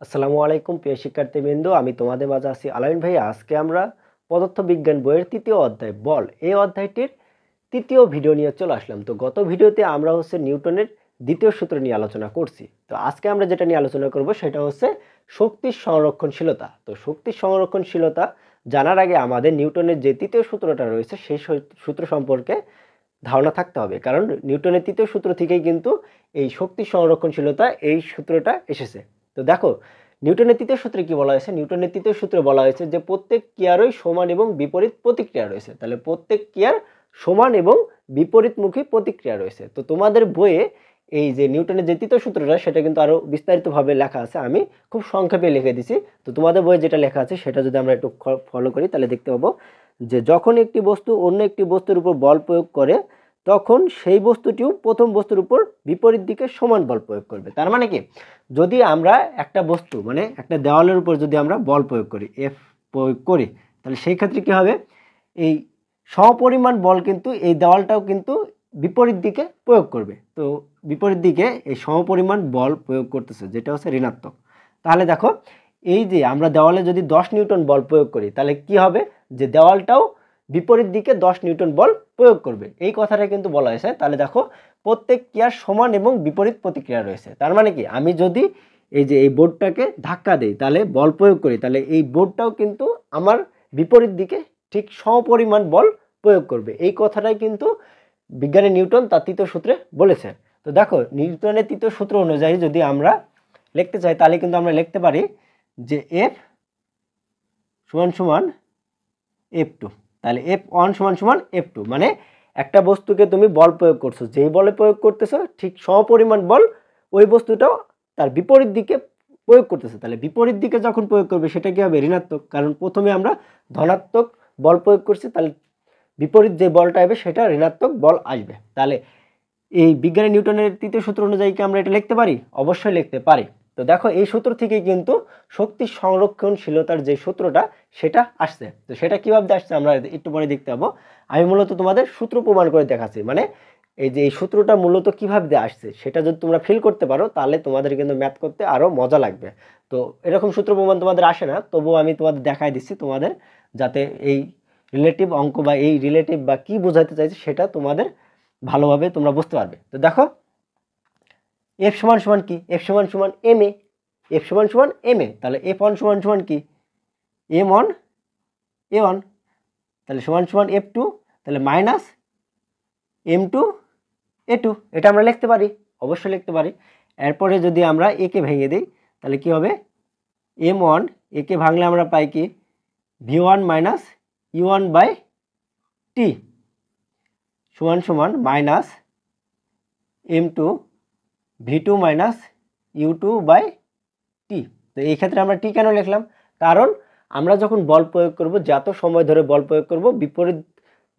আসসালামু আলাইকুম প্রিয় শিক্ষার্থীবৃন্দ, আমি তোমাদের মাঝে আছি আলামিন ভাই। আজকে আমরা পদার্থবিজ্ঞান বইয়ের তৃতীয় অধ্যায় বল এই অধ্যায়টির তৃতীয় ভিডিও নিয়ে চলে আসলাম। তো গত ভিডিওতে আমরা নিউটনের দ্বিতীয় সূত্র নিয়ে আলোচনা করছি। তো আজকে আমরা যেটা নিয়ে আলোচনা করব সেটা শক্তির সংরক্ষণশীলতা। তো শক্তির সংরক্ষণশীলতা জানার আগে আমাদের নিউটনের যে তৃতীয় সূত্রটা রয়েছে সেই সূত্র সম্পর্কে ধারণা থাকতে হবে, কারণ নিউটনের তৃতীয় সূত্র থেকেই কিন্তু এই শক্তি সংরক্ষণশীলতা এই সূত্রটা এসেছে। তো দেখো, নিউটনের তৃতীয় সূত্রে কি বলা হয়েছে? নিউটনের তৃতীয় সূত্রে বলা হয়েছে যে প্রত্যেক ক্রিয়ারই সমান এবং বিপরীত প্রতিক্রিয়া রয়েছে। তাহলে প্রত্যেক ক্রিয়ার সমান এবং বিপরীতমুখী প্রতিক্রিয়া রয়েছে। তো তোমাদের বইয়ে এই যে নিউটনের যে তৃতীয় সূত্রটা সেটা কিন্তু আরো বিস্তারিতভাবে লেখা আছে, আমি খুব সংক্ষেপে লিখে দিছি। তো তোমাদের বইয়ে যেটা লেখা আছে সেটা যদি আমরা একটু ফলো করি তাহলে দেখতে পাবো যে যখন একটি বস্তু অন্য একটি বস্তুর উপর বল প্রয়োগ করে তখন সেই বস্তুটিও প্রথম বস্তুর উপর বিপরীত দিকে সমান বল প্রয়োগ করবে। তার মানে কি, যদি আমরা একটা বস্তু মানে একটা দেওয়ালের উপর যদি আমরা বল প্রয়োগ করি, এফ প্রয়োগ করি, তাহলে সেই ক্ষেত্রে কি হবে, এই সমপরিমাণ বল কিন্তু এই দেওয়ালটাও কিন্তু বিপরীত দিকে প্রয়োগ করবে। তো বিপরীত দিকে এই সমপরিমাণ বল প্রয়োগ করতেছে, যেটা হচ্ছে ঋণাত্মক। তাহলে দেখো, এই যে আমরা দেওয়ালে যদি 10 নিউটন বল প্রয়োগ করি তাহলে কি হবে, যে দেওয়ালটাও বিপরীত দিকে 10 নিউটন বল প্রয়োগ করবে, এই কথাটা কিন্তু বলা হয়েছে। তাহলে দেখো, প্রত্যেক ক্রিয়ার সমান এবং বিপরীত প্রতিক্রিয়া রয়েছে। তার মানে কি, আমি যদি এই যে এই বোর্ডটাকে ধাক্কা দেই তাহলে বল প্রয়োগ করি, তাহলে এই বোর্ডটাও কিন্তু আমার বিপরীত দিকে ঠিক সমপরিমাণ বল প্রয়োগ করবে। এই কথাটাই কিন্তু বিজ্ঞানী নিউটন তার তৃতীয় সূত্রে বলেছেন। তো দেখো, নিউটনের তৃতীয় সূত্র অনুযায়ী যদি আমরা লিখতে চাই তাহলে কিন্তু আমরা লিখতে পারি যে এফ সমান সমান এফ টু। তাহলে এফ ওয়ান সমান সমান এফ টু, মানে একটা বস্তুকে তুমি বল প্রয়োগ করছো, যেই বলে প্রয়োগ করতেছো ঠিক সমপরিমাণ বল ওই বস্তুটাও তার বিপরীত দিকে প্রয়োগ করতেছে। তাহলে বিপরীত দিকে যখন প্রয়োগ করবে সেটা কি হবে, ঋণাত্মক। কারণ প্রথমে আমরা ধনাত্মক বল প্রয়োগ করছি, তাহলে বিপরীত যে বলটা আসবে সেটা ঋণাত্মক বল আসবে। তাহলে এই বিজ্ঞানী নিউটনের তৃতীয় সূত্র অনুযায়ী কি আমরা এটা লিখতে পারি? অবশ্যই লিখতে পারি। তো দেখো, এই সূত্র থেকে কিন্তু শক্তি সংরক্ষণশীলতার যে সূত্রটা সেটা আসছে। তো সেটা কিভাবে আসছে আমরা একটু পরে দেখতে পাবো। আমি মূলত তোমাদের সূত্র প্রমাণ করে দেখাচ্ছি, মানে এই যে এই সূত্রটা মূলত কিভাবে আসছে সেটা যদি তোমরা ফিল করতে পারো তাহলে তোমাদের কিন্তু ম্যাথ করতে আরো মজা লাগবে। তো এরকম সূত্র প্রমাণ তোমাদের আসে না, তবুও আমি তোমাদের দেখাই দিচ্ছি তোমাদের, যাতে এই রিলেটিভ অঙ্ক বা এই রিলেটিভ বা কি বোঝাতে চাইছে সেটা তোমাদের ভালোভাবে তোমরা বুঝতে পারবে। তো দেখো, এফ সমান সমান কি, এফ সমান সমান এম এ, এফ সমান সমান এম এ, তাহলে এফ ওয়ান সমান সমান কি, এম ওয়ান এ ওয়ান, তাহলে সমান সমান এফ টু, তাহলে মাইনাস এম টু এ টু। এটা আমরা লিখতে পারি, অবশ্যই লিখতে পারি। এরপরে যদি আমরা একে ভেঙে দিই তাহলে কি হবে, এম ওয়ান একে ভাঙলে আমরা পাই কি, V one minus U one by T সমান সমান minus M two V two minus U two by T. তো এই ক্ষেত্রে আমরা টি কেন লিখলাম, কারণ আমরা যখন বল প্রয়োগ করব, যত সময় ধরে বল প্রয়োগ করব, বিপরীত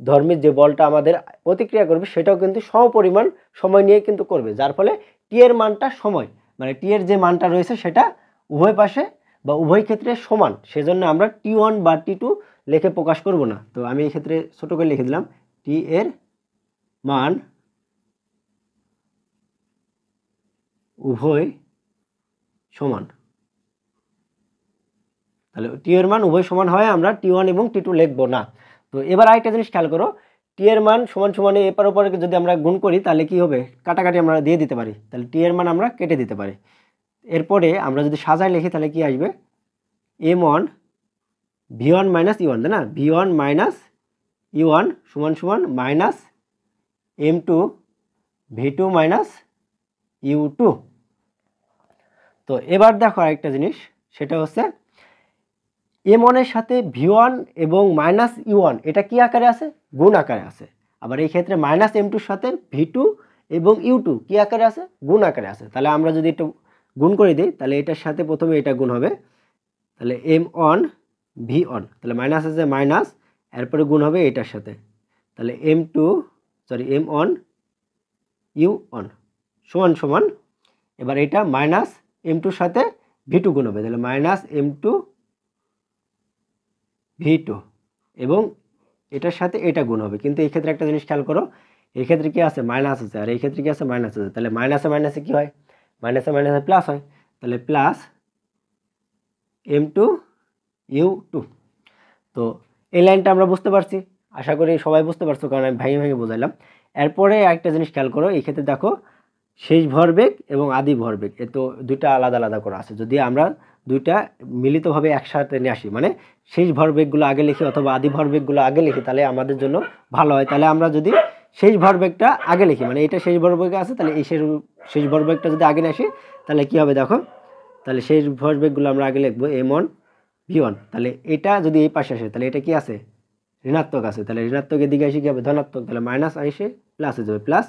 ধর্মের যে বলটা আমাদের প্রতিক্রিয়া করবে সেটাও কিন্তু সমপরিমাণ সময় নিয়ে কিন্তু করবে, যার ফলে টি এর মানটা সময় মানে টি এর যে মানটা রয়েছে সেটা উভয় পাশে বা উভয় ক্ষেত্রে সমান। সেজন্য আমরা টি ওয়ান বা টি টু লিখে প্রকাশ করব না। তো আমি এই ক্ষেত্রে ছোট করে লিখে দিলাম টি এর মান উভয় সমান। তাহলে টি এর মান উভয় সমান হয়, আমরা টি ওয়ান এবং টি টু লিখবো না। তো এবার আরেকটা জিনিস খেয়াল করো, টি এর মান সমান সমানে এপার ওপরে যদি আমরা গুণ করি তাহলে কি হবে, কাটাকাটি আমরা দিয়ে দিতে পারি, তাহলে টি এর মান আমরা কেটে দিতে পারি। এরপরে আমরা যদি সাজায় লিখি তাহলে কি আসবে, M one V one minus U one, তাই না, V one minus U one সমান সমান minus M two V two minus U two. তো এবার দেখো আরেকটা জিনিস, সেটা হচ্ছে এম ওয়ানের সাথে ভি ওয়ান এবং মাইনাস ইউ ওয়ান এটা কি আকারে আছে, গুণ আকারে আছে। আবার এই ক্ষেত্রে মাইনাস এম টুর সাথে ভি টু এবং ইউ টু কি আকারে আছে, গুণ আকারে আছে। তাহলে আমরা যদি একটু গুণ করে দিই তাহলে এটার সাথে প্রথমে এটা গুণ হবে, তাহলে এম ওয়ান ভি ওয়ান, তাহলে মাইনাস আছে মাইনাস, এরপরে গুণ হবে এটার সাথে, তাহলে এম ওয়ান ইউ ওয়ান সমান সমান, এবার এটা মাইনাস এম টুর সাথে ভি টু গুণ হবে, তাহলে minus M two V two, এবং এটার সাথে এটা গুণ হবে। কিন্তু এই ক্ষেত্রে একটা জিনিস খেয়াল করো, এই ক্ষেত্রে কি আছে, মাইনাস আছে, আর এই ক্ষেত্রে কি আছে, মাইনাস আছে। তাহলে মাইনাসে মাইনাসে কি হয়, মাইনাসে মাইনাসে প্লাস হয়, তাহলে প্লাস m2u2। তো এই লাইনটা আমরা বুঝতে পারছি, আশা করি সবাই বুঝতে পারছো, কারণ আমি ভেঙে ভেঙে বোঝাইলাম। এরপরে একটা জিনিস খেয়াল করো, এই ক্ষেত্রে দেখো শেষ ভরবেগ এবং আদি ভরবেগ এ তো দুইটা আলাদা আলাদা করা আছে। যদি আমরা দুইটা মিলিতভাবে একসাথে নিয়ে আসি, মানে শেষ ভরবেগগুলো আগে লিখি অথবা আদি ভরবেগগুলো আগে লিখি, তাহলে আমাদের জন্য ভালো হয়। তাহলে আমরা যদি শেষ ভরবেগটা আগে লিখি, মানে এটা শেষ ভরবেগে আছে, তাহলে এই শেষ ভরবেগটা যদি আগে নিয়ে আসি তাহলে কি হবে দেখো, তাহলে শেষ ভরবেগগুলো আমরা আগে লিখবো m1 v1। তাহলে এটা যদি এই পাশে আসে তাহলে এটা কি আছে, ঋণাত্মক আছে, তাহলে ঋণাত্মকের দিকে আসে কি হবে, ধনাত্মক, তাহলে মাইনাস এসে প্লাস হয়ে যাবে, প্লাস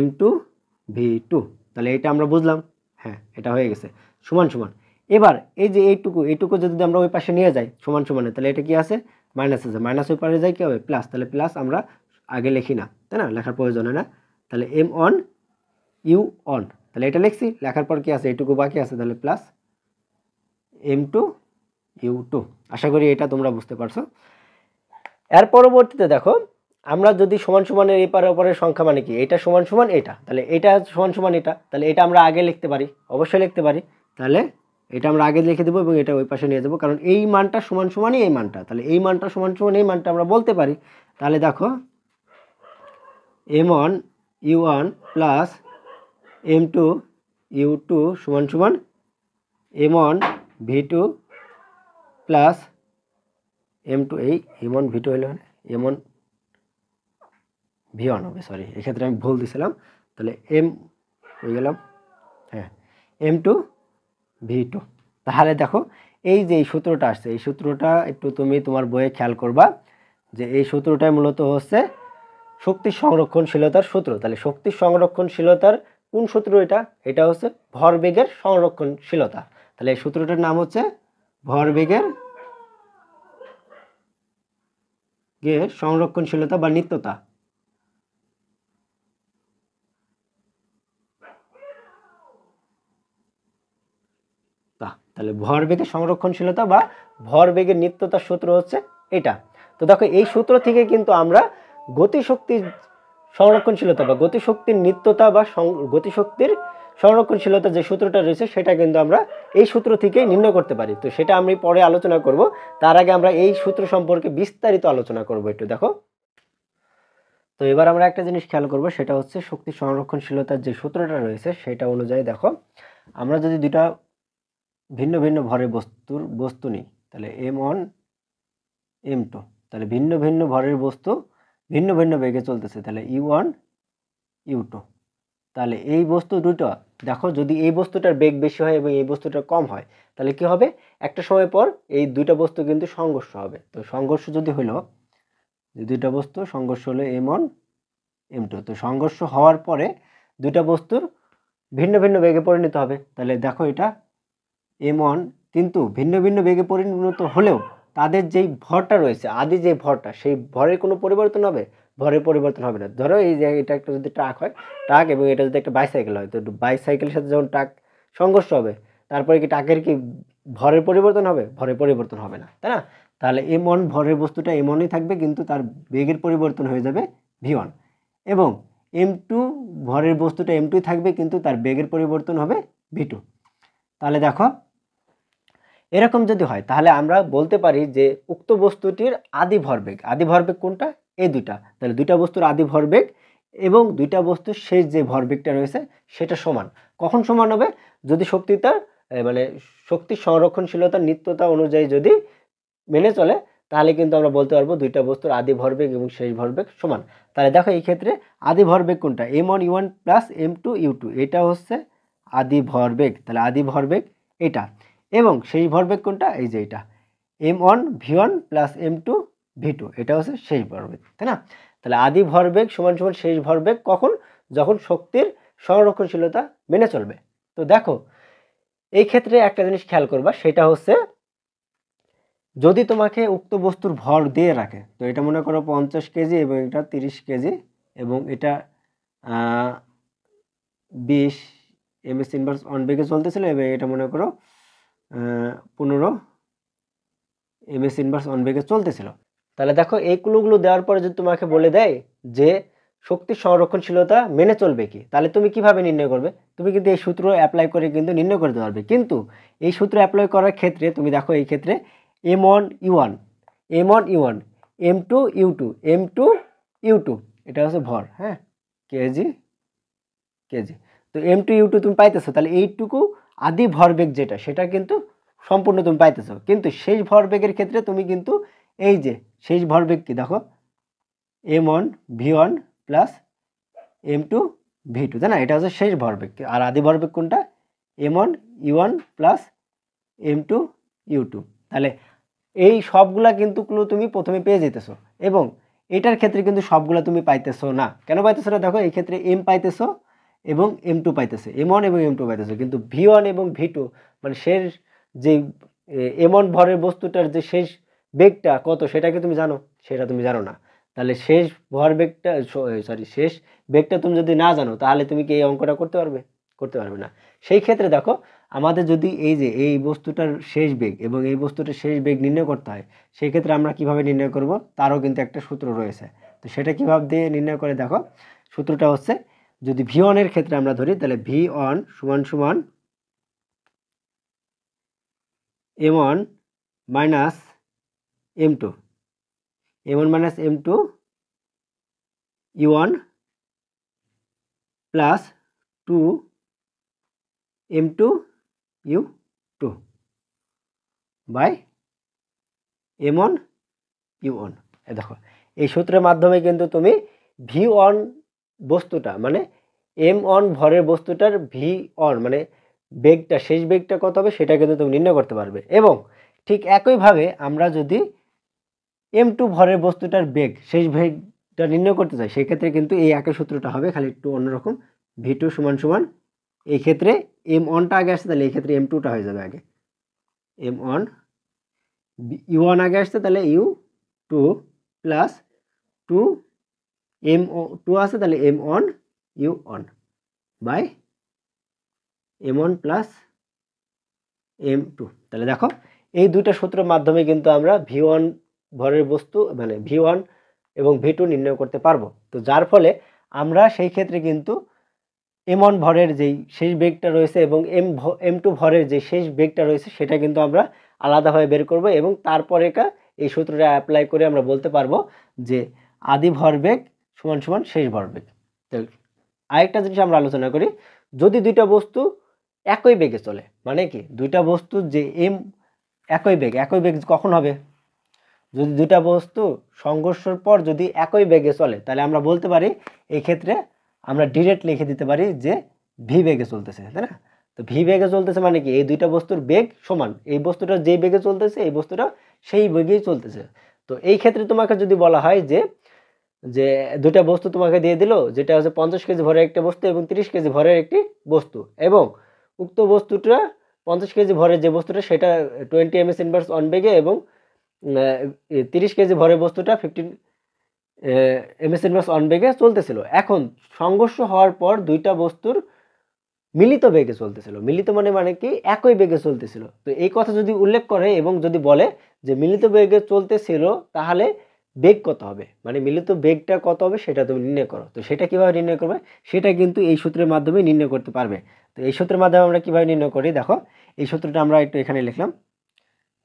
m2 v2। তাহলে এটা আমরা বুঝলাম, হ্যাঁ এটা হয়ে গেছে, সমান সমান। এবার এই যে এইটুকু যদি আমরা ওই পাশে নিয়ে যাই সমান সমানে, তাহলে এটা কি আছে, মাইনাস আছে, মাইনাস ওই পাশে যায় কি হবে, প্লাস, তাহলে প্লাস আমরা আগে লিখি না, তাই না, লেখার প্রয়োজন হয় না। তাহলে m1 u1, তাহলে এটা লিখছি, লেখার পর কি আছে, এইটুকু বাকি আছে, তাহলে প্লাস m2 u2। আশা করি এটা তোমরা বুঝতে পারছো। এর পরবর্তীতে দেখো, আমরা যদি সমান সমানের এই পারে ওপরের সংখ্যা মানে কি, এটা সমান সমান এটা, তাহলে এটা সমান সমান এটা, তাহলে এটা আমরা আগে লিখতে পারি, অবশ্যই লিখতে পারি। তাহলে এটা আমরা আগে লিখে দেবো এবং এটা ওই পাশে নিয়ে যাবো, কারণ এই মানটা সমান সমানই এই মানটা, তাহলে এই মানটা সমান সমান এই মানটা আমরা বলতে পারি। তাহলে দেখো m1 u1 plus m2 u2 সমান সমান m1 v2 প্লাস m2, এই m1 v2 হলো m1 v1 হবে, সরি এক্ষেত্রে আমি ভুল দিছিলাম, তাহলে m হয়ে গেলাম, হ্যাঁ m2 v2। তাহলে দেখো এই যে এই সূত্রটা আসছে, এই সূত্রটা একটু তুমি তোমার বইয়ে খেয়াল করবা, যে এই সূত্রটাই মূলত হচ্ছে শক্তি সংরক্ষণশীলতার সূত্র। তাহলে শক্তি সংরক্ষণশীলতার কোন সূত্র এটা, এটা হচ্ছে ভরবেগের সংরক্ষণশীলতা। তাহলে এই সূত্রটার নাম হচ্ছে ভরবেগের সংরক্ষণশীলতা বা নিত্যতা। তাহলে ভরবেগের সংরক্ষণশীলতা বা ভরবেগের নিত্যতার সূত্র হচ্ছে এটা। তো দেখো এই সূত্র থেকে কিন্তু আমরা গতিশক্তির সংরক্ষণশীলতা বা গতিশক্তির নিত্যতা বা গতিশক্তির সংরক্ষণশীলতা যে সূত্রটা রয়েছে সেটা কিন্তু আমরা এই সূত্র থেকেই নির্ণয় করতে পারি। তো সেটা আমি পরে আলোচনা করব, তার আগে আমরা এই সূত্র সম্পর্কে বিস্তারিত আলোচনা করব একটু দেখো। তো এবার আমরা একটা জিনিস খেয়াল করব, সেটা হচ্ছে শক্তি সংরক্ষণশীলতার যে সূত্রটা রয়েছে সেটা অনুযায়ী দেখো, আমরা যদি দুটা ভিন্ন ভিন্ন ভরের বস্তু নিই, তাহলে m1 m2, তাহলে ভিন্ন ভিন্ন ভরের বস্তু ভিন্ন ভিন্ন বেগে চলতেছে, তাহলে u1 u2। তাহলে এই বস্তু দুটো দেখো, যদি এই বস্তুটার বেগ বেশি হয় এবং এই বস্তুটার কম হয়, তাহলে কি হবে, একটা সময় পর এই দুইটা বস্তু কিন্তু সংঘর্ষ হবে। তো সংঘর্ষ যদি হলো, দুইটা বস্তু সংঘর্ষ হলো m1 m2, তো সংঘর্ষ হওয়ার পরে দুইটা বস্তুর ভিন্ন ভিন্ন বেগে পরিণত হবে। তাহলে দেখো এটা m1, কিন্তু ভিন্ন ভিন্ন বেগে পরিণত হলেও তাদের যেই ভরটা রয়েছে, আদি যে ভরটা, সেই ভরের কোনো পরিবর্তন হবে, ভরের পরিবর্তন হবে না। ধরো এই যে এটা একটা যদি ট্রাক হয়, ট্রাক, এবং এটা যদি একটা বাইসাইকেল হয়, তো বাইসাইকেলের সাথে যখন ট্রাক সংঘর্ষ হবে, তারপরে কি ট্রাকের কি ভরের পরিবর্তন হবে, ভরের পরিবর্তন হবে না, তাই না। তাহলে m1 ভরের বস্তুটা m1ই থাকবে, কিন্তু তার বেগের পরিবর্তন হয়ে যাবে v1, এবং m2 ভরের বস্তুটা m2ই থাকবে, কিন্তু তার বেগের পরিবর্তন হবে v2। তাহলে দেখো এরকম যদি হয়, তাহলে আমরা বলতে পারি যে উক্ত বস্তুটির আদি ভরবেগ কোনটা, এই দুইটা, তাহলে দুইটা বস্তুর আদি ভরবেগ এবং দুইটা বস্তুর শেষ যে ভরবেগটা রয়েছে সেটা সমান। কখন সমান হবে, যদি শক্তিটার মানে শক্তির সংরক্ষণশীলতার নিত্যতা অনুযায়ী যদি মেনে চলে, তাহলে কিন্তু আমরা বলতে পারবো দুইটা বস্তুর আদি ভরবেগ এবং শেষ ভরবেগ সমান। তাহলে দেখো এই ক্ষেত্রে আদি ভরবেগ কোনটা, m1 u1 plus m2 u2, এটা হচ্ছে আদি ভরবেগ, তাহলে আদি ভরবেগ এটা, এবং শেষ ভরবেগ কোনটা, এই যে এটা m1 v1 plus m2 v2, এটা হচ্ছে শেষ ভরবেগ, তাই না। তাহলে আদি ভরবেগ সমান সমান শেষ ভরবেগ কখন, যখন শক্তির সংরক্ষণশীলতা মেনে চলবে। তো দেখো এই ক্ষেত্রে একটা জিনিস খেয়াল করবা, সেটা হচ্ছে যদি তোমাকে উক্ত বস্তুর ভর দিয়ে রাখে, তো এটা মনে করো 50 কেজি এবং এটা 30 কেজি, এবং এটা 20 ms ইনভার্স অন বেগে চলতেছিল, এবং এটা মনে করো 15 ms ইনভার্স অন বেগে চলতেছিল। তাহলে দেখো এই ক্লুগুলো দেওয়ার পরে যদি তোমাকে বলে দেয় যে শক্তির সংরক্ষণশীলতা মেনে চলবে কি, তাহলে তুমি কিভাবে নির্ণয় করবে? তুমি কিন্তু এই সূত্র অ্যাপ্লাই করে কিন্তু নির্ণয় করতে পারবে। কিন্তু এই সূত্র অ্যাপ্লাই করার ক্ষেত্রে তুমি দেখো এই ক্ষেত্রে M1 U1 M2 U2 এটা হচ্ছে ভর, হ্যাঁ, কেজি। তো M2U2 তুমি পাইতেছো, তাহলে এইটুকু আদি ভরবেগ যেটা সেটা কিন্তু সম্পূর্ণ তুমি পাইতেছো। কিন্তু শেষ ভরবেগের ক্ষেত্রে তুমি কিন্তু এই যে শেষ ভরবেগ কি দেখো M1V1 প্লাস M2V2, তাই না? এটা হচ্ছে শেষ ভরবেগ। আর আদি ভরবেগ কোনটা? M1U1 plus M2U2। তাহলে এই সবগুলা কিন্তু তুমি প্রথমে পেয়ে যেতেছো, এবং এটার ক্ষেত্রে কিন্তু সবগুলা তুমি পাইতেছো না। কেন পাইতেছো না? দেখো এই ক্ষেত্রে M পাইতেছো এবং M2 পাইতেছে, M1 এবং M2 পাইতেছে, কিন্তু V1 এবং V2 মানে শেষ যে M1 ভরের বস্তুটার যে শেষ বেগটা কত সেটা কি তুমি জানো? সেটা তুমি জানো না। তাহলে শেষ ভরবেগটা শেষ বেগটা তুমি যদি না জানো, তাহলে তুমি কি এই অঙ্কটা করতে পারবে? করতে পারবে না। সেই ক্ষেত্রে দেখো আমাদের যদি এই যে এই বস্তুটার শেষ বেগ এবং এই বস্তুটার শেষ বেগ নির্ণয় করতে হয়, সেই ক্ষেত্রে আমরা কিভাবে নির্ণয় করব তারও কিন্তু একটা সূত্র রয়েছে। তো সেটা কিভাবে দিয়ে নির্ণয় করে দেখো, সূত্রটা হচ্ছে যদি V1 এর ক্ষেত্রে আমরা ধরি, তাহলে V1 সমান সমান M1 minus M2 minus M2 U1 plus 2 M2 U2 by M1 U1। দেখো এই সূত্রের মাধ্যমে কিন্তু তুমি V1 বস্তুটা মানে M1 ভরের বস্তুটার V1 মানে বেগটা শেষ বেগটা কত হবে সেটা কিন্তু তুমি নির্ণয় করতে পারবে। এবং ঠিক একইভাবে আমরা যদি M2 ভরের বস্তুটার বেগ শেষ বেগটা নির্ণয় করতে চাই, সেক্ষেত্রে কিন্তু এই একই সূত্রটা হবে, খালি একটু অন্যরকম। V2 সমান সমান এই ক্ষেত্রে M1টা আগে আসছে, তাহলে এই ক্ষেত্রে M2টা হয়ে যাবে আগে। M1 U1 আগে আসছে, তাহলে U2 প্লাস 2 M2 আছে, তাহলে M1 U1 by M1 plus M2। তাহলে দেখো এই দুইটা সূত্রের মাধ্যমে কিন্তু আমরা V1 ভরের বস্তু মানে V1 এবং V2 নির্ণয় করতে পারবো। তো যার ফলে আমরা সেই ক্ষেত্রে কিন্তু M1 ভরের যেই শেষ বেগটা রয়েছে এবং M2 ভরের যে শেষ বেগটা রয়েছে সেটা কিন্তু আমরা আলাদাভাবে বের করব, এবং তারপরে এই সূত্রটা অ্যাপ্লাই করে আমরা বলতে পারবো যে আদি ভরবেগ সমান সমান শেষ ভরবেগ। আরেকটা জিনিস আমরা আলোচনা করি, যদি দুইটা বস্তু একই বেগে চলে, মানে কি দুইটা বস্তু যে একই বেগ কখন হবে? যদি দুইটা বস্তু সংঘর্ষের পর যদি একই বেগে চলে, তাহলে আমরা বলতে পারি এই ক্ষেত্রে আমরা ডিরেক্ট লিখে দিতে পারি যে ভি বেগে চলতেছে, তাই না? তো ভি বেগে চলতেছে মানে কি এই দুইটা বস্তুর বেগ সমান, এই বস্তুটা যেই বেগে চলতেছে এই বস্তুটা সেই বেগেই চলতেছে। তো এই ক্ষেত্রে তোমাকে যদি বলা হয় যে যে দুইটা বস্তু তোমাকে দিয়ে দিল, যেটা হচ্ছে 50 কেজি ভরের একটা বস্তু এবং 30 কেজি ভরের একটি বস্তু, এবং উক্ত বস্তুটা 50 কেজি ভরের যে বস্তুটা সেটা 20 ms ইনভার্স অন বেগে এবং 30 কেজি ভরের বস্তুটা 15 ms ইনভার্স অন বেগে চলতেছিল। এখন সংঘর্ষ হওয়ার পর দুইটা বস্তুর মিলিত বেগে চলতেছিল, মিলিত মানে কি একই বেগে চলতেছিল। তো এই কথা যদি উল্লেখ করে এবং যদি বলে যে মিলিত বেগে চলতেছিল, তাহলে বেগ কত হবে, মানে মিলিত বেগটা কত হবে সেটা তুমি নির্ণয় করো। তো সেটা কিভাবে নির্ণয় করবে, সেটা কিন্তু এই সূত্রের মাধ্যমে নির্ণয় করতে পারবে। তো এই সূত্রের মাধ্যমে আমরা কিভাবে নির্ণয় করি দেখো, এই সূত্রটা আমরা একটু এখানে লিখলাম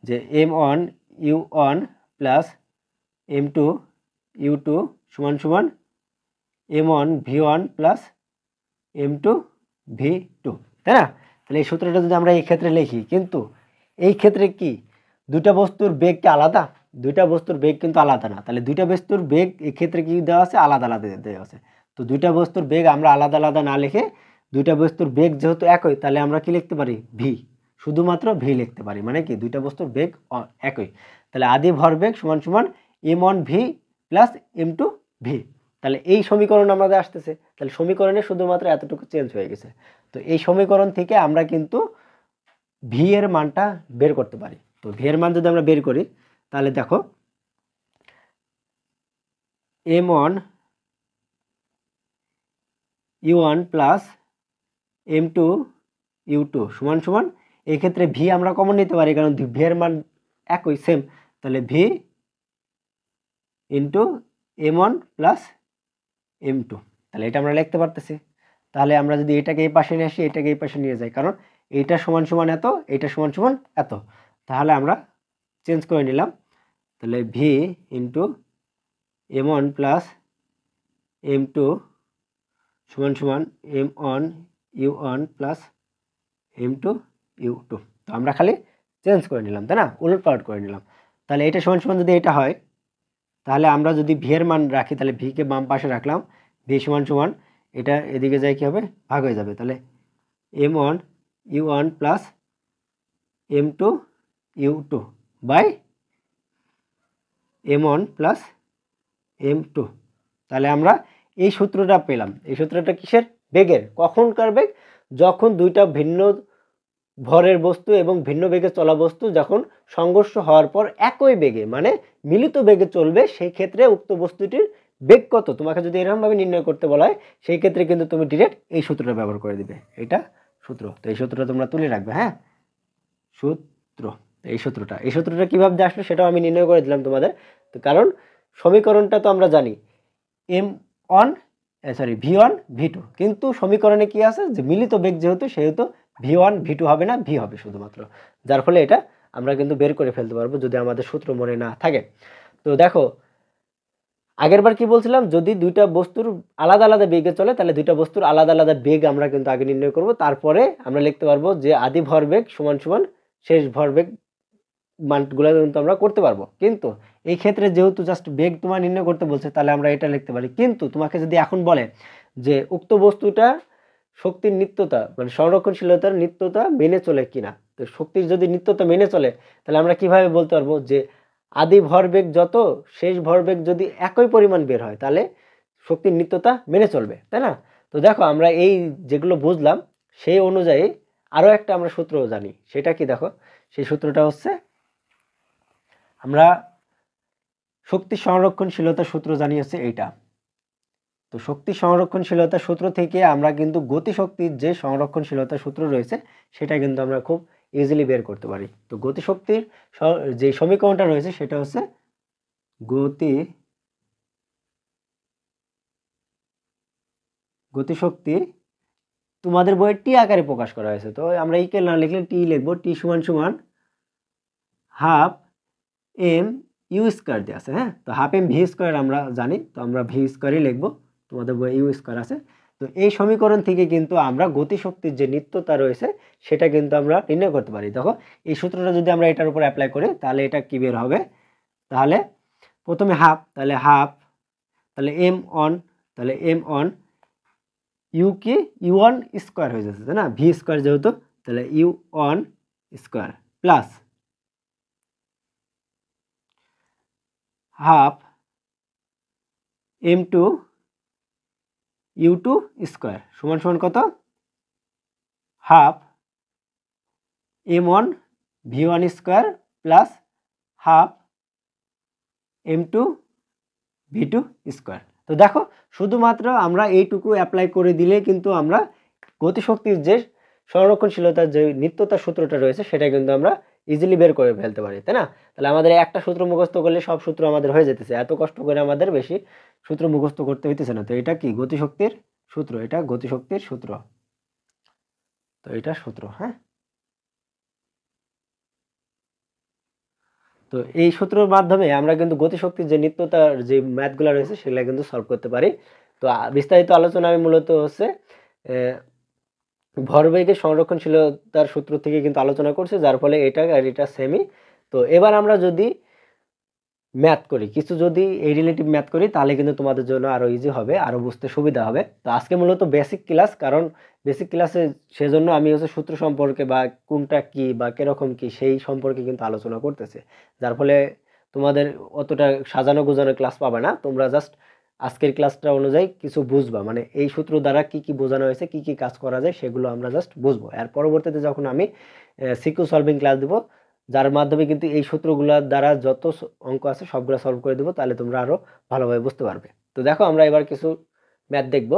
যে M1 U1 plus M2 U2 সমান সমান M1 V1 plus M2 V2, তাই না? তাহলে এই সূত্রটা যদি আমরা এই ক্ষেত্রে লিখি, কিন্তু এই ক্ষেত্রে কি দুইটা বস্তুর বেগ কি আলাদা? দুইটা বস্তুর বেগ কিন্তু আলাদা না। তাহলে দুইটা বস্তুর বেগ এই ক্ষেত্রে কি দেওয়া আছে? আলাদা আলাদা দেওয়া আছে। তো দুইটা বস্তুর বেগ আমরা আলাদা আলাদা না লিখে দুইটা বস্তুর বেগ যেহেতু একই, তাহলে আমরা কি লিখতে পারি? ভি, শুধুমাত্র ভি লিখতে পারি, মানে কি দুইটা বস্তুর বেগ একই। তাহলে আদি ভরবেগ সমান সমান M1 V plus M2 V. তাহলে এই সমীকরণ আমাদের আসতেছে, তাহলে সমীকরণে শুধুমাত্র এতটুকু চেঞ্জ হয়ে গেছে। তো এই সমীকরণ থেকে আমরা কিন্তু ভি এর মানটা বের করতে পারি। তো ভি এর মান যদি আমরা বের করি, তাহলে দেখো M1 U1 plus M2 U2 সমান সমান, এই ক্ষেত্রে ভি আমরা কমন নিতে পারি কারণ ভি এর মান একই সেম। তাহলে V into M1 plus m2। তাহলে এটা আমরা লিখতে পারতেছি। তাহলে আমরা যদি এটাকে এই পাশে নিয়ে আসি, এটাকে এই পাশে নিয়ে যাই, কারণ এইটা সমান সমান এত, এইটা সমান সমান এত, তাহলে আমরা চেঞ্জ করে নিলাম। তাহলে v into m1 plus m2 সমান সমান m1 u1 plus m2 u2। তো আমরা খালি চেঞ্জ করে নিলাম, তাই না, উলটপালট করে নিলাম। তাহলে এটা সমান সমান যদি এটা হয়, তাহলে আমরা যদি ভি এর মান রাখি, তাহলে ভিকে বাম পাশে রাখলাম, ভি সমান সমান এটা এদিকে যায় কি হবে, ভাগ হয়ে যাবে। তাহলে m1 u1 plus m2 u2 by m1 plus m2। তাহলে আমরা এই সূত্রটা পেলাম। এই সূত্রটা কিসের? বেগের। কখনকার বেগ? যখন দুইটা ভিন্ন ভরের বস্তু এবং ভিন্ন বেগে চলা বস্তু যখন সংঘর্ষ হওয়ার পর একই বেগে মানে মিলিত বেগে চলবে, সেই ক্ষেত্রে উক্ত বস্তুটির বেগ কত তোমাকে যদি এরকমভাবে নির্ণয় করতে বলা হয়, সেই ক্ষেত্রে কিন্তু তুমি ডিরেক্ট এই সূত্রটা ব্যবহার করে দিবে। এটা সূত্র। তো এই সূত্রটা তোমরা তুলে রাখবে। হ্যাঁ, সূত্র। এই সূত্রটা কিভাবে আসলো সেটাও আমি নির্ণয় করে দিলাম তোমাদের। তো কারণ সমীকরণটা তো আমরা জানি v1 v2, কিন্তু সমীকরণে কি আছে যে মিলিত বেগ যেহেতু, সেহেতু v1 v2 হবে না, v হবে শুধুমাত্র। যার ফলে এটা আমরা কিন্তু বের করে ফেলতে পারবো যদি আমাদের সূত্র মনে না থাকে। তো দেখো আগেরবার কি বলছিলাম, যদি দুইটা বস্তুর আলাদা আলাদা বেগে চলে, তাহলে দুইটা বস্তুর আলাদা আলাদা বেগ আমরা কিন্তু আগে নির্ণয় করব, তারপরে আমরা লিখতে পারবো যে আদি ভরবেগ সমান সমান শেষ ভরবেগ মানগুলো কিন্তু আমরা করতে পারবো। কিন্তু এই ক্ষেত্রে যেহেতু জাস্ট বেগ তোমার নির্ণয় করতে বলছে, তাহলে আমরা এটা লিখতে পারি। কিন্তু তোমাকে যদি এখন বলে যে উক্ত বস্তুটা শক্তির নিত্যতা মানে সংরক্ষণশীলতার নিত্যতা মেনে চলে কিনা, তো শক্তির যদি নিত্যতা মেনে চলে, তাহলে আমরা কিভাবে বলতে পারবো যে আদি ভরবেগ যত শেষ ভরবেগ যদি একই পরিমাণ বের হয়, তাহলে শক্তির নিত্যতা মেনে চলবে, তাই না? তো দেখো আমরা এই যেগুলো বুঝলাম, সেই অনুযায়ী আরও একটা আমরা সূত্র জানি। সেটা কি দেখো, সেই সূত্রটা হচ্ছে আমরা শক্তি সংরক্ষণশীলতার সূত্র জানি হচ্ছে এইটা। তো শক্তি সংরক্ষণশীলতার সূত্র থেকে আমরা কিন্তু গতিশক্তির যে সংরক্ষণশীলতার সূত্র রয়েছে, সেটা কিন্তু আমরা খুব ইজিলি বের করতে পারি। তো গতিশক্তির যে সমীকরণটা রয়েছে সেটা হচ্ছে গতিশক্তি তোমাদের বইয়ে টি আকারে প্রকাশ করা হয়েছে। তো আমরা ইকে না লিখলে টি লিখবো। টি সমান সমান হাফ এম ইউ স্কোয়ার দিয়ে আছে। হ্যাঁ, তো হাফ এম ভি স্কোয়ার আমরা জানি, তো আমরা ভি স্কোয়ারই লিখবো, তোমাদের বই ইউ স্কোয়ার আছে। তো এই সমীকরণ থেকে কিন্তু আমরা গতিশক্তির যে নিত্যতা রয়েছে সেটা কিন্তু আমরা নির্ণয় করতে পারি। দেখো এই সূত্রটা যদি আমরা এটার উপর অ্যাপ্লাই করি, তাহলে এটা কি বের হবে, তাহলে প্রথমে হাফ, তাহলে এম অন, তাহলে এম অন ইউ কি ইউ ওয়ান স্কোয়ার হয়ে যাচ্ছে, তাই না, ভি স্কোয়ার যেহেতু, তাহলে U one square plus half m2 u2 square সমান সমান কত, half m1 v1 square plus half m2 v2 square. তো দেখো শুধুমাত্র আমরা এইটুকু অ্যাপ্লাই করে দিলে কিন্তু আমরা গতিশক্তির যে সংরক্ষণশীলতার যে নিত্যতার সূত্রটা রয়েছে সেটা কিন্তু আমরা ইজিলি বের করে ফেলতে পারি, তাই না? তাহলে আমাদের একটা সূত্র মুখস্থ করলে সব সূত্র আমাদের হয়ে যেতেছে, এত কষ্ট করে আমাদের বেশি সূত্র মুখস্থ করতে হইতেছে না। তো এটা কি গতিশক্তির সূত্র, এটা গতিশক্তির সূত্র। তো এটা সূত্র। হ্যাঁ, তো এই সূত্রের মাধ্যমে আমরা কিন্তু গতিশক্তির যে নিত্যতার যে ম্যাথগুলো রয়েছে সেগুলো কিন্তু সলভ করতে পারি। তো বিস্তারিত আলোচনা আমি মূলত হচ্ছে ভরবেগের সংরক্ষণশীলতার সূত্র থেকে কিন্তু আলোচনা করছে, যার ফলে এটা আর এটা সেমই। তো এবার আমরা যদি ম্যাথ করি, কিছু যদি এই রিলেটিভ ম্যাথ করি, তাহলে কিন্তু তোমাদের জন্য আরো ইজি হবে, আরো বুঝতে সুবিধা হবে। তো আজকে মূলত বেসিক ক্লাস, কারণ বেসিক ক্লাসে সেজন্য আমি হচ্ছে সূত্র সম্পর্কে বা কোনটা কি বা কিরকম কি সেই সম্পর্কে কিন্তু আলোচনা করতেছে, যার ফলে তোমাদের অতটা সাজানো গোজানো ক্লাস পাবে না। তোমরা জাস্ট আজকের ক্লাসটা অনুযায়ী কিছু বুঝবা, মানে এই সূত্র দ্বারা কি কি বোঝানো হয়েছে, কি কি কাজ করা যায় সেগুলো আমরা জাস্ট বুঝবো। এর পরবর্তীতে যখন আমি সিকিউ সলভিং ক্লাস দেবো, যার মাধ্যমে কিন্তু এই সূত্রগুলোর দ্বারা যত অঙ্ক আছে সবগুলো সলভ করে দেবো, তাহলে তোমরা আরো ভালোভাবে বুঝতে পারবে। তো দেখো আমরা এবার কিছু ম্যাথ দেখব।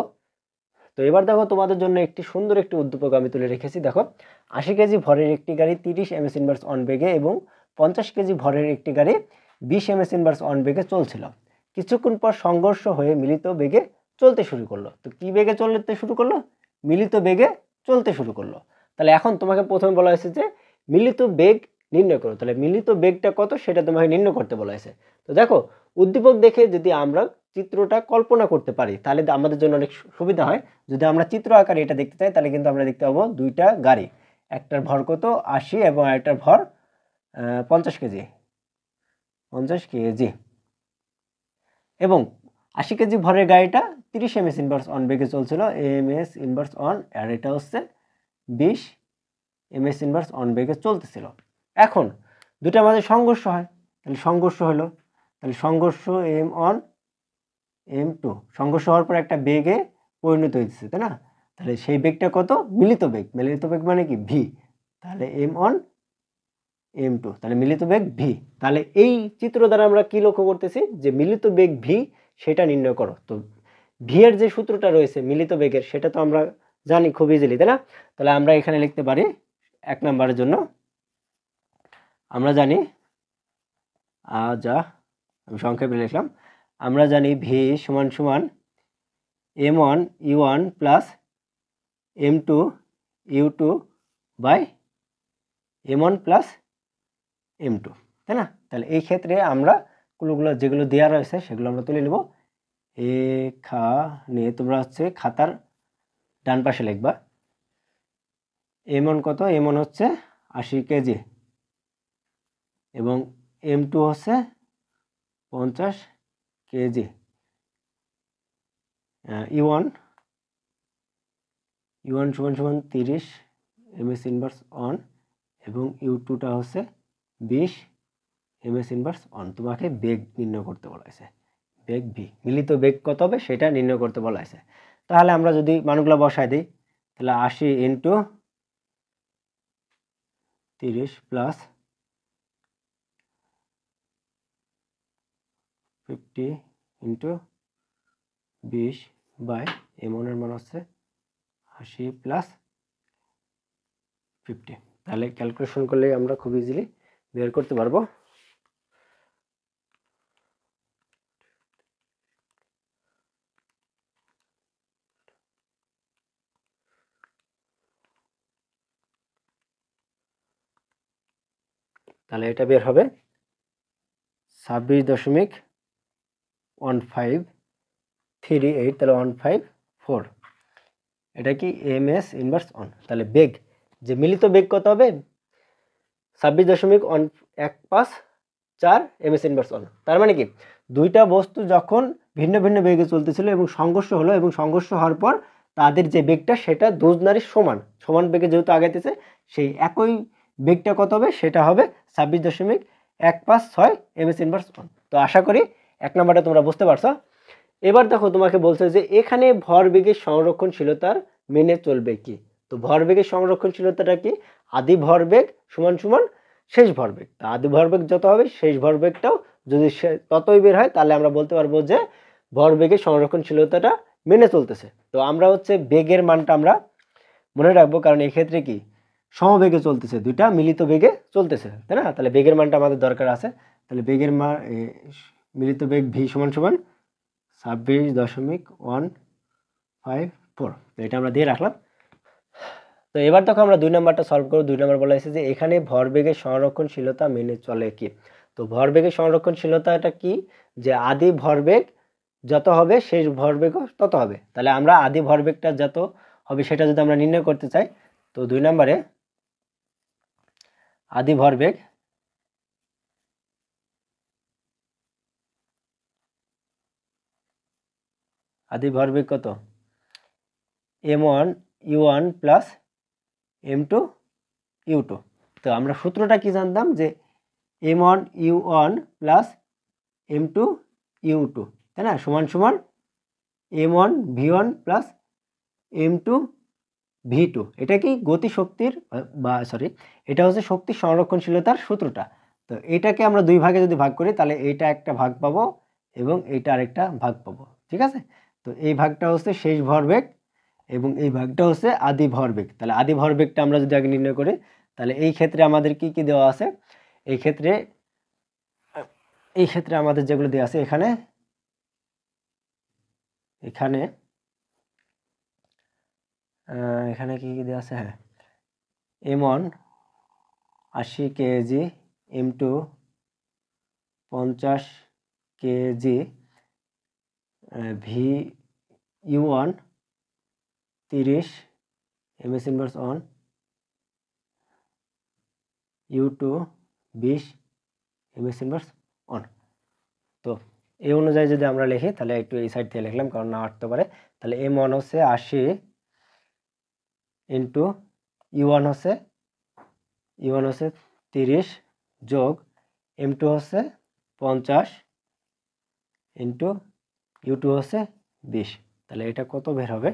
তো এবার দেখো তোমাদের জন্য একটি সুন্দর একটি উদ্দীপক আমি তুলে রেখেছি। দেখো 80 কেজি ভরের একটি গাড়ি 30 ms ইনভার্স অন বেগে এবং 50 কেজি ভরের একটি গাড়ি 20 ms ইনভার্স অন বেগে চলছিল। কিছুক্ষণ পর সংঘর্ষ হয়ে মিলিত বেগে চলতে শুরু করলো। তো কি বেগে চলতে শুরু করলো? মিলিত বেগে চলতে শুরু করলো। তাহলে এখন তোমাকে প্রথমে বলা হয়েছে যে মিলিত বেগ নির্ণয় করো। তাহলে মিলিত বেগটা কত সেটা তোমাকে নির্ণয় করতে বলা হয়েছে। তো দেখো, উদ্দীপক দেখে যদি আমরা চিত্রটা কল্পনা করতে পারি তাহলে আমাদের জন্য অনেক সুবিধা হয়। যদি আমরা চিত্র আকারে এটা দেখতে চাই তাহলে কিন্তু আমরা দেখতে পাবো দুইটা গাড়ি, একটার ভর কত 80 এবং আরেকটার ভর 50 কেজি, 50 কেজি, এবং 80 কেজি ভরের গাড়িটা 30 এমএস ইনভার্স অন বেগে চলছিল, এমএস ইনভার্স অন, আর এটা হচ্ছে 20 এমএস ইনভার্স অন বেগে চলতেছিল। এখন দুটার মাঝে সংঘর্ষ হয়, তাহলে সংঘর্ষ হলো, তাহলে সংঘর্ষ এম অন এম টু, সংঘর্ষ হওয়ার পর একটা বেগে পরিণত হয়েছে, তাই না? তাহলে সেই বেগটা কত? মিলিত বেগ। মিলিত বেগ মানে কি? ভি। তাহলে এম অন এম টু, তাহলে মিলিত বেগ ভি। তাহলে এই চিত্র দ্বারা আমরা কি লক্ষ্য করতেছি? যে মিলিত বেগ ভি সেটা নির্ণয় করো। তো ভি এর যে সূত্রটা রয়েছে মিলিত বেগের সেটা তো আমরা জানি খুব ইজিলি, তাই না? তাহলে আমরা এখানে লিখতে পারি 1 নম্বরের জন্য আমরা জানি আমি সংক্ষেপে লিখলাম, আমরা জানি ভি সমান সমান M one U one plus M two U two by M one plus M two, তাই না? তাহলে এই ক্ষেত্রে আমরা গুলো যেগুলো দেওয়া রয়েছে সেগুলো আমরা তুলে নেব। এখানে তোমরা হচ্ছে খাতার ডান পাশে লিখবা এম ওয়ান কত? এম ওয়ান হচ্ছে 80 কেজি এবং এম টু হচ্ছে 50 কেজি। ইউ ওয়ান সমান সমান 30 এমএস ইনভার্স অন এবং ইউ টুটা হচ্ছে 20 এমএস ইনভার্স অন। তোমাকে বেগ নির্ণয় করতে বলা হয়েছে, বেগ ভি। মিলিত বেগ কত হবে সেটা নির্ণয় করতে বলা হয়েছে। তাহলে আমরা যদি মানগুলো বসাই দিই তাহলে 80 into 30 plus 50 into 20 by M ওয়ানের মান হচ্ছে 80 প্লাস 50। তাহলে ক্যালকুলেশন করলে আমরা খুব ইজিলি বের করতে পারবো। তাহলে এটা বের হবে 26.1538, তাহলে 154। এটা কি এমএস ইনভার্স অন। তাহলে বেগ, যে মিলিত বেগ কত হবে? 26.154 এমএস ইনভার্স অন। তার মানে কি দুইটা বস্তু যখন ভিন্ন ভিন্ন বেগে চলতেছিল এবং সংঘর্ষ হলো, এবং সংঘর্ষ হওয়ার পর তাদের যে বেগটা সেটা দুজনারই সমান বেগে যেহেতু আগাইতেছে, সেই একই বেগটা কত হবে? সেটা হবে 26.156 এমএস ইনভার্স অন। তো আশা করি 1 নম্বরটা তোমরা বুঝতে পারছো। এবার দেখো তোমাকে বলছে যে এখানে ভরবেগের সংরক্ষণশীলতার মেনে চলবে কি? তো ভরবেগের সংরক্ষণশীলতাটা কি? আদি ভরবেগ সমান সমান শেষ ভরবেগ। তা আদি ভরবেগ যত হবে শেষ ভরবেগটাও যদি ততই বের হয় তাহলে আমরা বলতে পারবো যে ভরবেগের সংরক্ষণশীলতাটা মেনে চলতেছে। তো আমরা হচ্ছে বেগের মানটা আমরা মনে রাখবো, কারণ এই ক্ষেত্রে কি সমবেগে চলতেছে, দুইটা মিলিত বেগে চলতেছে, তাই না? তাহলে বেগের মানটা আমাদের দরকার আছে। তাহলে বেগের মান মিলিত বেগ ভি সমান সমান 26.154, তো এটা আমরা দিয়ে রাখলাম। তো এবার দেখো আমরা 2 নাম্বারটা সলভ করব। 2 নাম্বার বলা হয়েছে যে এখানে ভরবেগের সংরক্ষণশীলতা মেনে চলে কি? তো ভরবেগের সংরক্ষণশীলতাটা কি? যে আদি ভরবেগ যত হবে শেষ ভরবেগও তত হবে। তাহলে আমরা আদি ভরবেগটা যত হবে সেটা যদি আমরা নির্ণয় করতে চাই, তো 2 নম্বরে আদি ভরবেগ কত? m1 u1 plus m2 u2। তো আমরা সূত্রটা কি জানতাম? যে m1 u1 plus m2 u2, তাই না? সমান সমান m1 v1 plus m2 v2। এটা কি গতি শক্তির এটা হচ্ছে শক্তি সংরক্ষণশীলতার সূত্রটা। তো এটাকে আমরা দুই ভাগে যদি ভাগ করি তাহলে এইটা একটা ভাগ পাবো এবং এইটা আরেকটা ভাগ পাবো, ঠিক আছে? তো এই ভাগটা হচ্ছে শেষ ভরবেগ এবং এই ভাগটা হচ্ছে আদি ভরবেগ। তাহলে আদি ভরবেগটা আমরা যদি আগে নির্ণয় করি তাহলে এই ক্ষেত্রে আমাদের কি কি দেওয়া আছে? এই ক্ষেত্রে আমাদের যেগুলো দেওয়া আছে এখানে এখানে কি কি দেওয়া আছে? হ্যাঁ, M1 80 KG M2 50 KG, VU1 30 ms inverse on, U2 20 ms inverse on. তো এই অনুযায়ী যদি আমরা লিখি তাহলে একটু এই সাইড থেকে লিখলাম, কারণ না আসতে পারে। তাহলে M1 হচ্ছে 80 ইন্টু U1 হচ্ছে 30 যোগ M2 হচ্ছে 50 ইন্টু U2 হচ্ছে 20। তাহলে এটা কত বের হবে?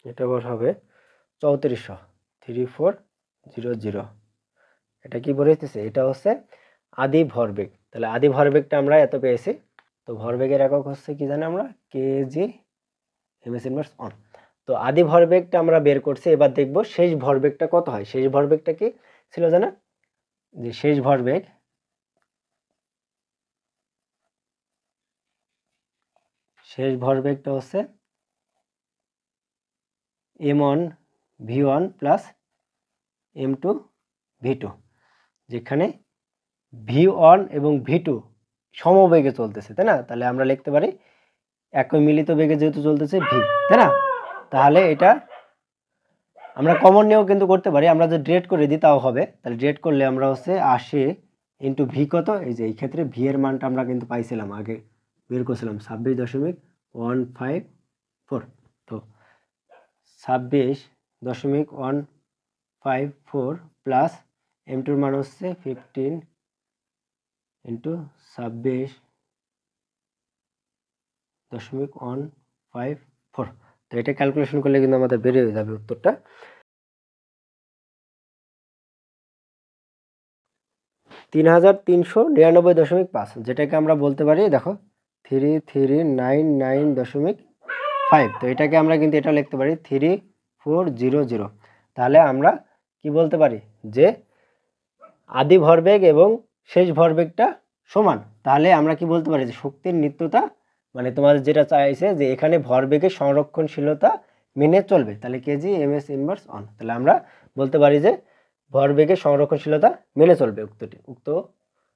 এটা বের হবে 3400, 3400। এটা কি বলেছে? এটা হচ্ছে আদি ভরবেগ। তাহলে আদি ভরবেগটা আমরা এত পেয়েছি। তো ভরবেগের একক হচ্ছে কি জানি আমরা? KG ms inverse on. তো আদি ভরবেগটা আমরা বের করছি। এবার দেখব শেষ ভরবেগটা কত হয়। শেষ ভরবেগটা কি ছিল জানা? যে শেষ ভরবেগটা হচ্ছে M1 V1 plus M2 V2, যেখানে V1 এবং V2 সমবেগে চলতেছে, তাই না? তাহলে আমরা লিখতে পারি একই মিলিত বেগে যেহেতু চলতেছে V, তাই না? তাহলে এটা আমরা কমন নিয়েও কিন্তু করতে পারি। আমরা যদি ডিরেক্ট করে দিই তাও হবে। তাহলে ডিরেক্ট করলে আমরা হচ্ছে 80 ইন্টু ভি কত? এই যে এই ক্ষেত্রে ভি এর মানটা আমরা কিন্তু পাইছিলাম, আগে বের করছিলাম 26.154। তো 26.154 প্লাস M2 এর মান হচ্ছে 15 ইন্টু 26.154। তো এটা ক্যালকুলেশন করলে কিন্তু আমাদের বেরিয়ে যাবে উত্তরটা 3399.5, যেটাকে আমরা বলতে পারি, দেখো 3399.5। তো এটাকে আমরা কিন্তু এটা লিখতে পারি 3400। তাহলে আমরা কি বলতে পারি? যে আদি ভরবেগ এবং শেষ ভরবেগটা সমান। তাহলে আমরা কি বলতে পারি? যে শক্তির নিত্যতা, মানে তোমাদের যেটা চাইছে যে এখানে ভরবেগের সংরক্ষণশীলতা মেনে চলবে, তাহলে কেজি ms ইনভার্স অন। তাহলে আমরা বলতে পারি যে ভরবেগের সংরক্ষণশীলতা মেনে চলবে উক্ত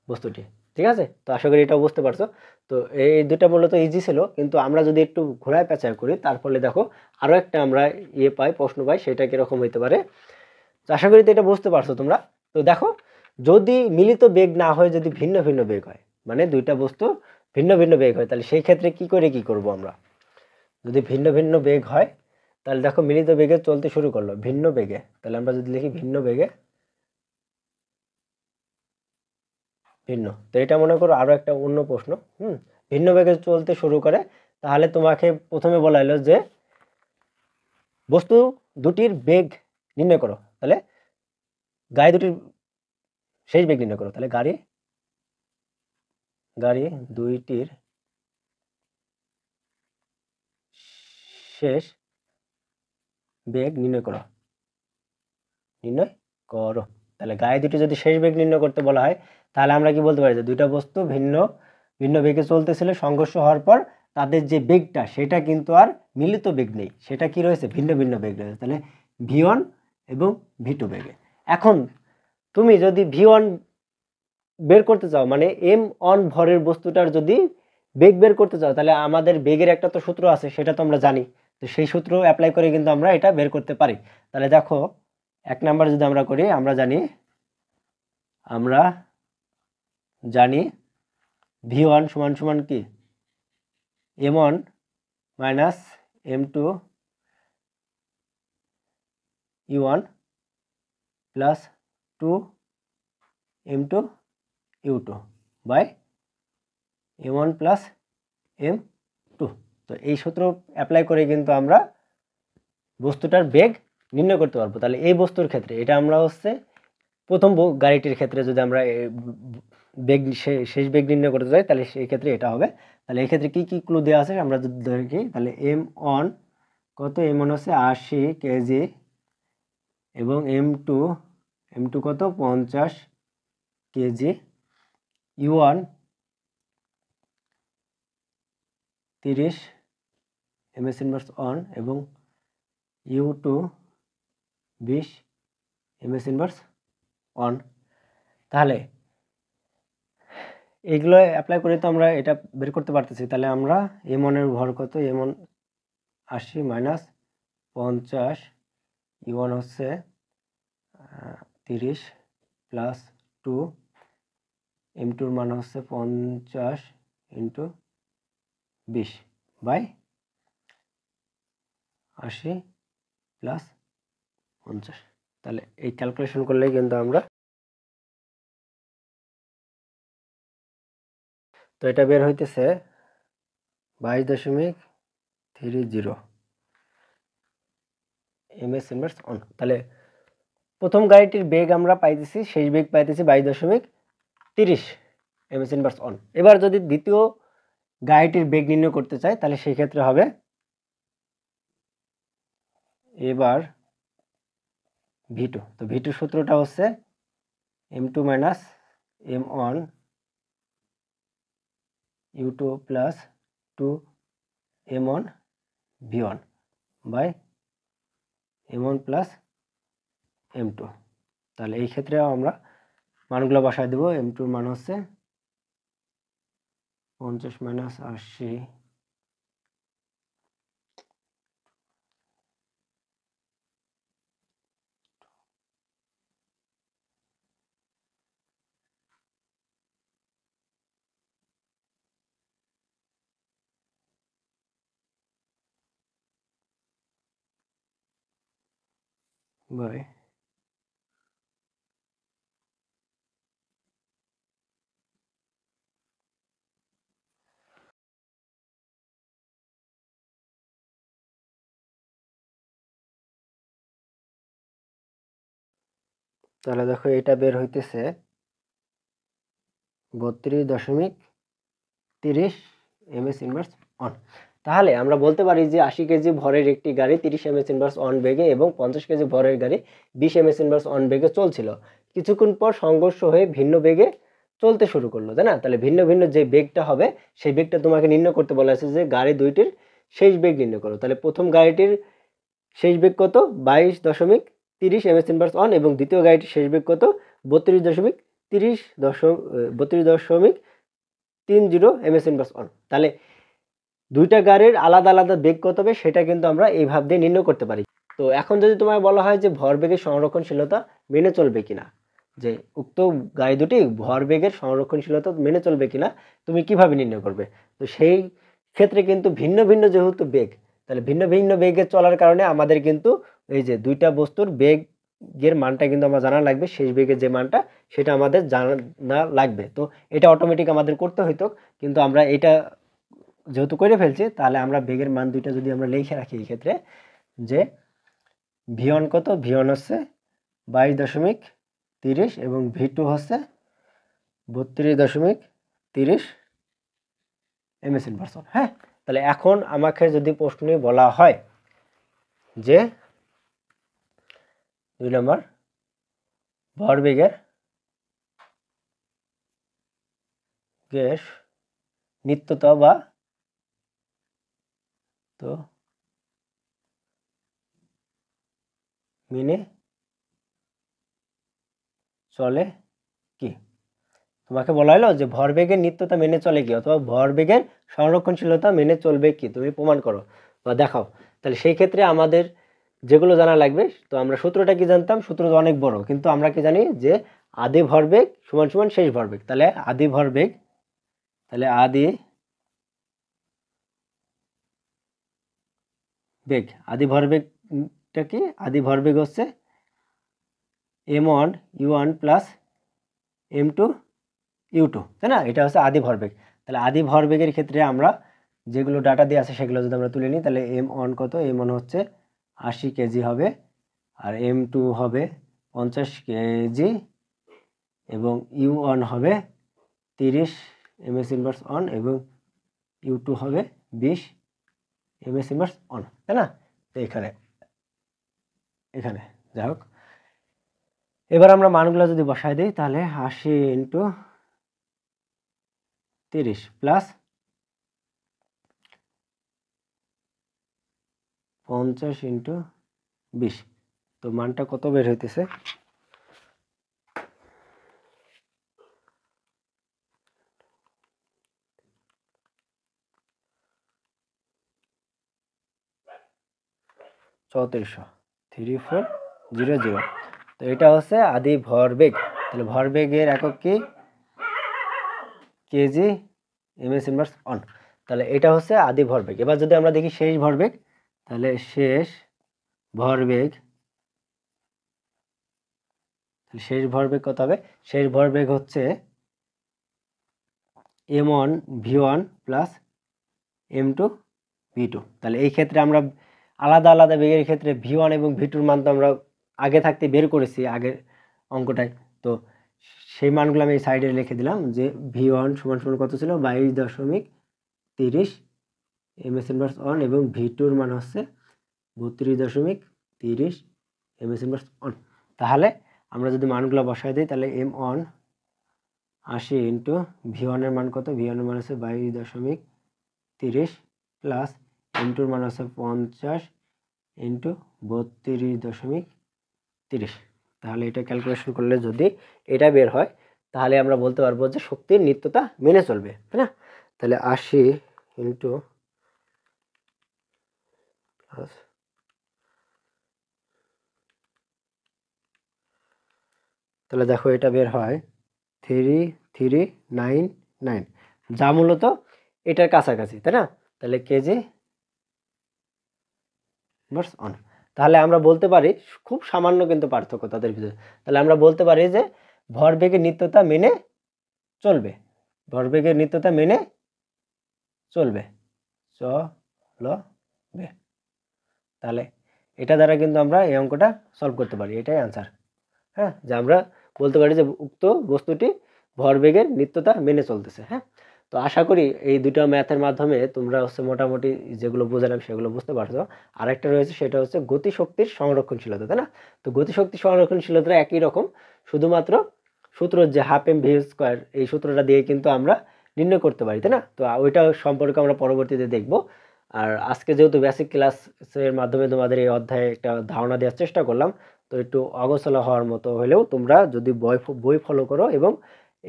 বস্তুটি। ঠিক আছে? তো আশা করি এটা বুঝতে পারছো। তো এই দুটা মূলত ইজি ছিল, কিন্তু আমরা যদি একটু ঘোরায় পেঁচায় করি তার ফলে দেখো আরও একটা আমরা প্রশ্ন পাই, সেটা কিরকম হইতে পারে। তো আশা করি তো এটা বুঝতে পারছো তোমরা। তো দেখো, যদি মিলিত বেগ না হয়, যদি ভিন্ন ভিন্ন বেগ হয়, মানে দুইটা বস্তু ভিন্ন ভিন্ন বেগ হয়, তাহলে সেই ক্ষেত্রে কি করব আমরা? যদি ভিন্ন ভিন্ন বেগ হয়, তাহলে দেখো মিলিত বেগে চলতে শুরু করলো ভিন্ন বেগে। তাহলে আমরা যদি লিখি ভিন্ন বেগে ভিন্ন, তো এটা মনে করো আরো একটা অন্য প্রশ্ন। ভিন্ন বেগে চলতে শুরু করে, তাহলে তোমাকে প্রথমে বলা হলো যে বস্তু দুটির বেগ নির্ণয় করো। তাহলে গাড়ি দুটির শেষ বেগ নির্ণয় করো। তাহলে গাড়ি দুইটির শেষ বেগ নির্ণয় করো। তাহলে গাড়ি দুটি যদি শেষ বেগ নির্ণয় করতে বলা হয়, তাহলে আমরা কি বলতে পারি? যে দুইটা বস্তু ভিন্ন ভিন্ন বেগে চলতেছিল, সংঘর্ষ হওয়ার পর তাদের যে বেগটা, সেটা কিন্তু আর মিলিত বেগ নেই, সেটা কি রয়েছে? ভিন্ন ভিন্ন বেগ রয়েছে। তাহলে V1 এবং V2 বেগে। এখন তুমি যদি V1 বের করতে চাও, মানে M1 ভরের বস্তুটার যদি বেগ বের করতে চাও, তাহলে আমাদের বেগের একটা তো সূত্র আছে, সেটা তো আমরা জানি। তো সেই সূত্র অ্যাপ্লাই করে কিন্তু আমরা এটা বের করতে পারি। তাহলে দেখো, এক নাম্বার যদি আমরা করি, আমরা জানি V1 সমান সমান কি? M1 minus M2 U1 plus 2 M2 U2 by M1 plus M2। তো এই সূত্র অ্যাপ্লাই করে কিন্তু আমরা বস্তুটার বেগ নির্ণয় করতে পারবো। তাহলে এই বস্তুর ক্ষেত্রে এটা আমরা হচ্ছে প্রথম গাড়িটির ক্ষেত্রে যদি আমরা বেগ শেষ বেগ নির্ণয় করতে চাই, তাহলে সেই ক্ষেত্রে এটা হবে। তাহলে এই ক্ষেত্রে কি কি ক্লু দেওয়া আছে আমরা যদি দেখি, তাহলে M1 কত, এম1 হচ্ছে 80 কেজি এবং এম টু কত 50 কেজি, ইউ1 30 এমএস ইনভার্স অন এবং ইউ2 20 এমএস ইনভার্স অন। তাহলে এইগুলো অ্যাপ্লাই করে তো আমরা এটা বের করতে পারতেছি। তাহলে আমরা এম1 এর ভর কত, এম1 80 মাইনাস 50, ইউ1 হচ্ছে 30 প্লাস 2, এম2 এর মান হচ্ছে 50 ইন্টু 20 বাই 80 প্লাস 50। তাহলে এই ক্যালকুলেশন করলে কিন্তু আমরা, তো এটা বের হইতেছে 22.30 এমএস ইনভার্স অন। তাহলে প্রথম গাড়িটির বেগ আমরা পাইতেছি, শেষ বেগ পাইতেছি 22.30 এমএস ইনভার্স অন। এবার যদি দ্বিতীয় গাড়িটির বেগ নির্ণয় করতে চাই তাহলে সেই ক্ষেত্রে হবে, এবার ভি2, তো ভি2 সূত্রটা হচ্ছে M2 minus M1 U2 plus 2 M1 V1 by M1 plus M2. তাহলে এই ক্ষেত্রে আমরা মানগুলো বসায় দেব। এম2 মান হচ্ছে 50 মাইনাস 80 বাই তাহলে দেখো এটা বের হইতেছে 32.30 এমএস ইনভার্স অন। তাহলে আমরা বলতে পারি যে 80 কেজি ভরের একটি গাড়ি 30 এমএস ইনভার্স অন বেগে এবং 50 কেজি ভরের গাড়ি 20 এমএস ইনভার্স অন বেগে চলছিল। কিছুক্ষণ পর সংঘর্ষ হয়ে ভিন্ন বেগে চলতে শুরু করলো, তাই না? তাহলে ভিন্ন ভিন্ন যে বেগটা হবে সেই বেগটা তোমাকে নির্ণয় করতে বলা আছে, যে গাড়ি দুইটির শেষ বেগ নির্ণয় করো। তাহলে প্রথম গাড়িটির শেষ বেগ কত, 22.30 এমএস ইনভার্স অন এবং দ্বিতীয় গাড়িটির শেষ বেগ কত, 32.30 এমএস ইনভার্স অন। তাহলে দুইটা গাড়ির আলাদা আলাদা বেগ কত হবে সেটা কিন্তু আমরা এই ভাব দিয়ে নির্ণয় করতে পারি। তো এখন যদি তোমায় বলা হয় যে ভরবেগের সংরক্ষণশীলতা মেনে চলবে কিনা, যে উক্ত গাড়ি দুটি ভরবেগের সংরক্ষণশীলতা মেনে চলবে কিনা তুমি কিভাবে নির্ণয় করবে, তো সেই ক্ষেত্রে কিন্তু ভিন্ন ভিন্ন যেহেতু বেগ, তাহলে ভিন্ন ভিন্ন বেগে চলার কারণে আমাদের কিন্তু এই যে দুইটা বস্তুর বেগের মানটা কিন্তু আমার জানা লাগবে, শেষ বেগের যে মানটা সেটা আমাদের জানা লাগবে। তো এটা অটোমেটিক আমাদের করতে হইতো, কিন্তু আমরা এটা যেহেতু করে ফেলছি তাহলে আমরা বেগের মান দুইটা যদি আমরা লিখে রাখি এই ক্ষেত্রে, যে ভি1 কত, ভি1 হচ্ছে 22.30 এবং ভি2 হচ্ছে 32.30 এমএস ইনভার্স অন। হ্যাঁ, তাহলে এখন আমাকে যদি প্রশ্নে বলা হয় যে 2 নম্বর ভরবেগের নিত্যতা বা তো মেনে চলে কি, তোমাকে বলা হলো যে ভরবেগের নিত্যতা মেনে চলে কি অথবা ভরবেগের সংরক্ষণশীলতা মেনে চলবে কি, তুমি প্রমাণ করো বা দেখাও। তাহলে সেই ক্ষেত্রে আমাদের যেগুলো জানা লাগবে, তো আমরা সূত্রটা কি জানতাম, সূত্র তো অনেক বড়, কিন্তু আমরা কি জানি যে আদি ভরবেগ সমান সমান শেষ ভরবেগ। তাহলে আদি ভরবেগ, তাহলে আদি বেগ, আদি ভরবেগটা কি, আদি ভরবেগ হচ্ছে m1 u1 plus m2 u2, তাই না? এটা হচ্ছে আদি ভরবেগ। তাহলে আদি ভরবেগের ক্ষেত্রে আমরা যেগুলো ডাটা দিয়ে আছে সেগুলো যদি আমরা তুলে নিই, তাহলে m1 কত, m1 হচ্ছে 80 কেজি হবে, আর m2 হবে 50 কেজি এবং u1 হবে 30 এমএস ইনভার্স অন এবং u2 হবে 20 এমএস ইনভার্স অন, তাই না? এখানে এখানে যাই হোক, এবার আমরা মানগুলো যদি বসায় দিই তাহলে 80 ইন্টু 30 প্লাস 50 ইন্টু 20, তো মানটা কত বের হইতেছে? চৌত্রিশশো 3400। তো এটা হচ্ছে আদি ভরবেগ। তাহলে ভরবেগের একক কি? KG MS inverse on. তাহলে এটা হচ্ছে আদি ভরবেগ। এবার যদি আমরা দেখি শেষ ভরবেগ, তাহলে শেষ ভরবেগ কত হবে? শেষ ভরবেগ হচ্ছে m1 v1 plus m2 v2। তাহলে এই ক্ষেত্রে আমরা আলাদা আলাদা বেগের ক্ষেত্রে v1 এবং v2-র মান তো আমরা আগে থাকতে বের করেছি আগের অঙ্কটায়। তো সেই মানগুলো আমি এই সাইডে লিখে দিলাম যে v1 সমান সমান কত ছিল? 22.30 এমএস ইনভার্স অন, এবং v2-র মান হচ্ছে 32.30 এমএস ইনভার্স অন। তাহলে আমরা যদি মানগুলো বসায় দিই তাহলে m1 80 ইন্টু v1-এর মান কত? v1-এর মান হচ্ছে 22.30 প্লাস m2-র মান হচ্ছে 50 ইন্টু 32.30। তাহলে এটা ক্যালকুলেশন করলে যদি এটা বের হয় তাহলে আমরা বলতে পারবো যে শক্তির নিত্যতা মেনে চলবে, তাই না? তাহলে 80 ইন্টু তাহলে দেখো এটা বের হয় 3399, যা মূলত এটার কাছাকাছি, তাই না? তাহলে কেজি ইনভার্স অন। তাহলে আমরা বলতে পারি খুব সামান্য কিন্তু পার্থক্য তাদের ভিতরে। তাহলে আমরা বলতে পারি যে ভরবেগের নিত্যতা মেনে চলবে, ভরবেগের নিত্যতা মেনে চলবে, চলবে। তাহলে এটা দ্বারা কিন্তু আমরা এই অঙ্কটা সলভ করতে পারি, এটাই আনসার। হ্যাঁ, যে আমরা বলতে পারি যে উক্ত বস্তুটি ভরবেগের নিত্যতা মেনে চলতেছে। হ্যাঁ, তো আশা করি এই দুটো ম্যাথের মাধ্যমে তোমরা হচ্ছে মোটামুটি যেগুলো বোঝালাম সেগুলো বুঝতে পারছো। আরেকটা রয়েছে, সেটা হচ্ছে গতিশক্তির সংরক্ষণশীলতা, তাই না? তো গতিশক্তির সংরক্ষণশীলতা একই রকম, শুধুমাত্র সূত্র যে হাফ এম ভি স্কোয়ার, এই সূত্রটা দিয়ে কিন্তু আমরা নির্ণয় করতে পারি, তাই না? তো ওইটা সম্পর্কে আমরা পরবর্তীতে দেখব। আর আজকে যেহেতু বেসিক ক্লাসের মাধ্যমে তোমাদের এই অধ্যায়ে একটা ধারণা দেওয়ার চেষ্টা করলাম, তো একটু অগোছালো হওয়ার মতো হলেও তোমরা যদি বই ফলো করো এবং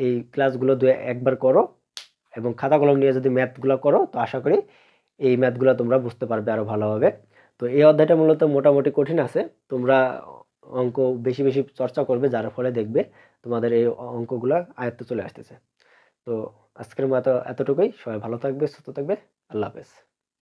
এই ক্লাসগুলো একবার করো এবং খাতা কলম নিয়ে যদি ম্যাথগুলো করো, তো আশা করি এই ম্যাথগুলো তোমরা বুঝতে পারবে আরও ভালোভাবে। তো এই অধ্যায়টা মূলত মোটামুটি কঠিন আছে, তোমরা অঙ্ক বেশি বেশি চর্চা করবে, যার ফলে দেখবে তোমাদের এই অঙ্কগুলো আয়ত্তে চলে আসতেছে। তো আজকের মতো এতটুকুই। সবাই ভালো থাকবে, সুস্থ থাকবে। আল্লাহ হাফেজ।